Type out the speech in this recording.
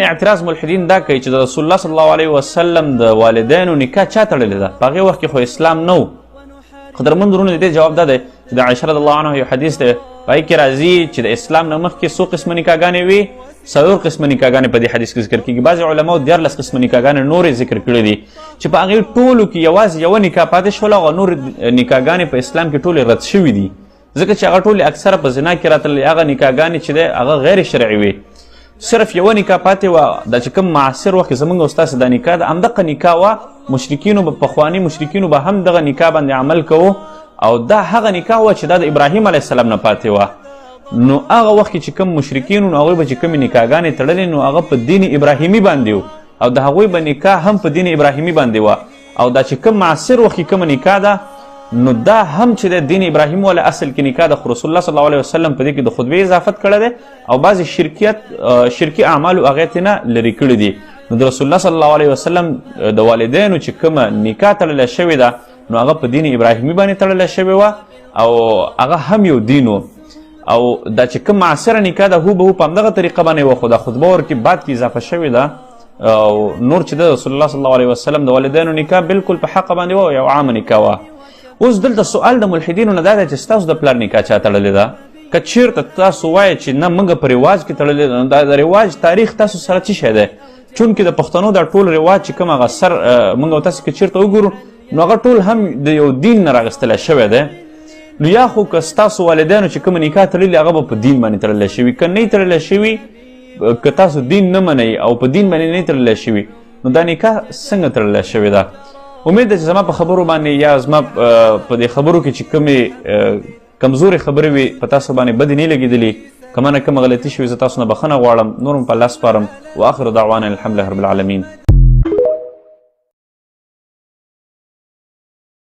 اعتراض ملحدین دا کوي چې د رسول الله صلی الله علیه وسلم د والدینو نکاح چا تړلې ده؟ په هغې وخت کې خو اسلام نه و. قدرمن وروڼو د دې جواب دا دی چې د عایشه رضی الله عنها یو حدیث دی، په هغې کې راځي چې د اسلام نه مخکې څو قسمه نکاحګانې وي؟ 4 قسمه نکاحګانې په دې حدیث کې ذکر کېږي. بعضې علماو 14 قسمه نکاحګانې نورې ذکر کړي دي چې په هغې ټولو کې یوازې یوه نکاح پاتې شوله او نور نکاحګانې په اسلام کې ټولې رد شوي دي، ځکه چې هغه ټولې اکثره په زنا کې راتللې. هغه نکاحګانې چې دی هغه غیر شرعي وي، صرف یوه نکاح پاتې وه. دا چې کوم معاصر وخت کې زموږ او ستاسې دا نکاح ده، همدغه نکاح وه. مشرکینو به پخواني مشرکینو به هم دغه نکاح باندې عمل کوو او دا هغه نکاح وه چې دا د ابراهیم علیه السلام نه پاتې وه. نو هغه وخت کې چې کوم مشرکین نو هغوی به چې کومې نکاحګانې تړلې نو هغه په دین ابراهیمي باندې و او د هغوی به نکاح هم په دین ابراهیمي باندې وه. او دا چې کوم معاصر وخت کې کومه نکاح ده نو دا هم چې د دین ابراهیم والا اصل کې نکاح ده، خو رسول الله صلی الله علیه وسلم په دې کې د خطبې اضافت کړی دی او بعضې شرکي اعمالو هغې ترې نه لرې کړي دي. نو د رسول الله صلی الله علیه وسلم د والدینو چې کومه نکاح تړلی شوې ده نو هغه په دین ابراهیمي باندې تړلی شوې وه او هغه هم یو دین و. او دا چې کوم معاصره نکاح ده هو به په همدغه طریقه باندې وه، خو دا خطبه ورکې بعد کې اضافه شوې ده او نور چې د رسول الله صلی الله علیه وسلم د والدینو نکاح بالکل په حقه باندې وه، یو عامه نکاح وه. اوس دلته سوال د ملحدینو نه دا دی چې ستاسو د پلار نکاح چا تړلې ده؟ که چېرته تاسو وایئ چې نه موږ په رواج کې تړلې ده، نو دا د رواج تاریخ تاسو سره څه شی دی؟ چونکې د پښتنو دا ټول رواج چې کوم هغه سر موږ او تاسو که چېرته وګورو نو هغه ټول هم د یو دین نه راغستلی شوی دی. نو یا خو که ستاسو والدینو چې کومه نکاح تړلې هغه به په دین باندې تړلی شوي، که نه یې تړلی شوي، که تاسو دین نه منئ او په دین باندې نه یې تړلی شوي نو دا نکاح څنګه تړلی شوې ده؟ امید ده چې زما په خبرو باندې یا زما په دې خبرو کې چې کومې کمزورې خبرې وي په تاسو باندې بدې نه لګېدلي، که مانه کومه غلطي شوې زه تاسو نه بخښنه غواړم. نور هم په الله سپارم. واخر دعوانا الحمد لله رب العالمین.